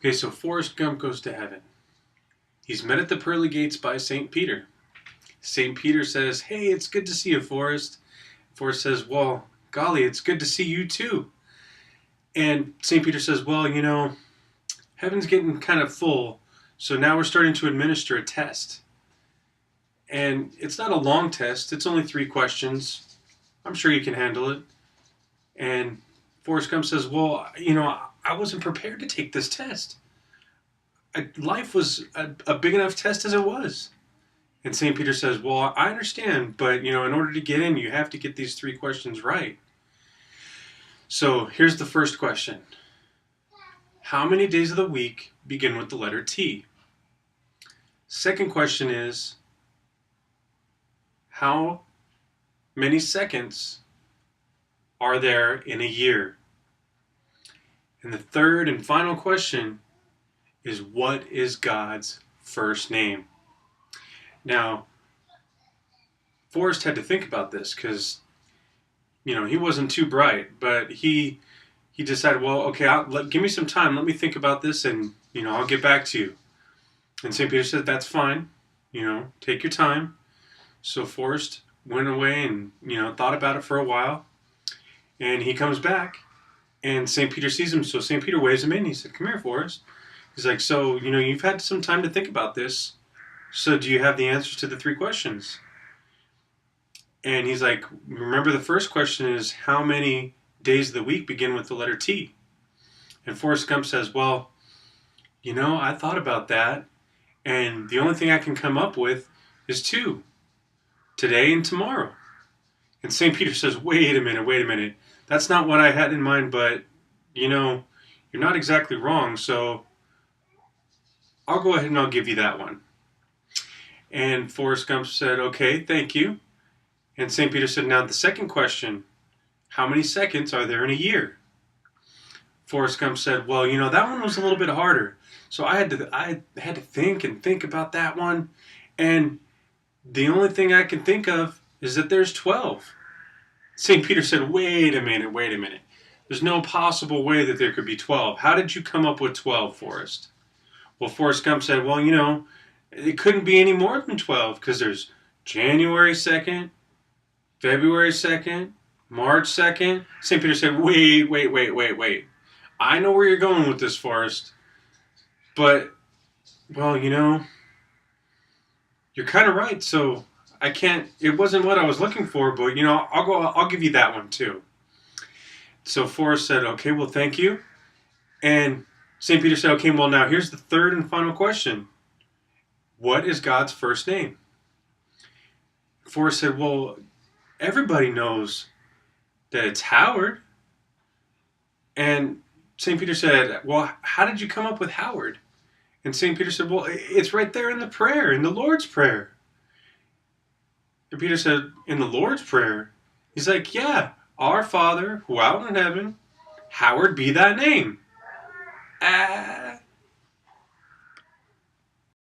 Okay, so Forrest Gump goes to heaven. He's met at the pearly gates by St. Peter. St. Peter says, "Hey, it's good to see you, Forrest." Forrest says, "Well, golly, it's good to see you too." And St. Peter says, "Well, heaven's getting kind of full, so now we're starting to administer a test. And it's not a long test, it's only 3 questions. I'm sure you can handle it." And Forrest Gump says, "Well, I wasn't prepared to take this test. Life was a big enough test as it was." And St. Peter says, "Well, I understand, but in order to get in, you have to get these 3 questions right." So here's the first question. How many days of the week begin with the letter T? Second question is, how many seconds are there in a year? And the third and final question is, what is God's first name? Now, Forrest had to think about this because, he wasn't too bright, but he decided, well, okay, give me some time. Let me think about this and, I'll get back to you. And St. Peter said, "That's fine. Take your time." So Forrest went away and, thought about it for a while. And he comes back and St. Peter sees him. So St. Peter waves him in. He said, "Come here, Forrest." He's like, "So, you've had some time to think about this. So do you have the answers to the 3 questions?" And he's like, "Remember, the first question is, how many days of the week begin with the letter T?" And Forrest Gump says, "Well, I thought about that. And the only thing I can come up with is 2. Today and tomorrow." And St. Peter says, wait a minute. That's not what I had in mind, but, you're not exactly wrong, so I'll go ahead and I'll give you that one. And Forrest Gump said, "Okay, thank you." And St. Peter said, "Now the second question, how many seconds are there in a year?" Forrest Gump said, "Well, that one was a little bit harder. So I had to think about that one. And the only thing I can think of is that there's 12. St. Peter said, wait a minute. There's no possible way that there could be 12. How did you come up with 12, Forrest? Well, Forrest Gump said, "Well, it couldn't be any more than 12 because there's January 2nd, February 2nd, March 2nd. St. Peter said, wait. I know where you're going with this, Forrest. But, well, you're kind of right. So it wasn't what I was looking for, but, I'll give you that one too." So Forrest said, "Okay, well, thank you." And St. Peter said, "Okay, well, now here's the third and final question. What is God's first name?" Forrest said, "Well, everybody knows that it's Howard." And St. Peter said, "Well, how did you come up with Howard?" And St. Peter said, "Well, it's right there in the prayer, in the Lord's Prayer." And Peter said, "In the Lord's Prayer?" He's like, "Yeah, our Father, who art in heaven, hallowed be thy name."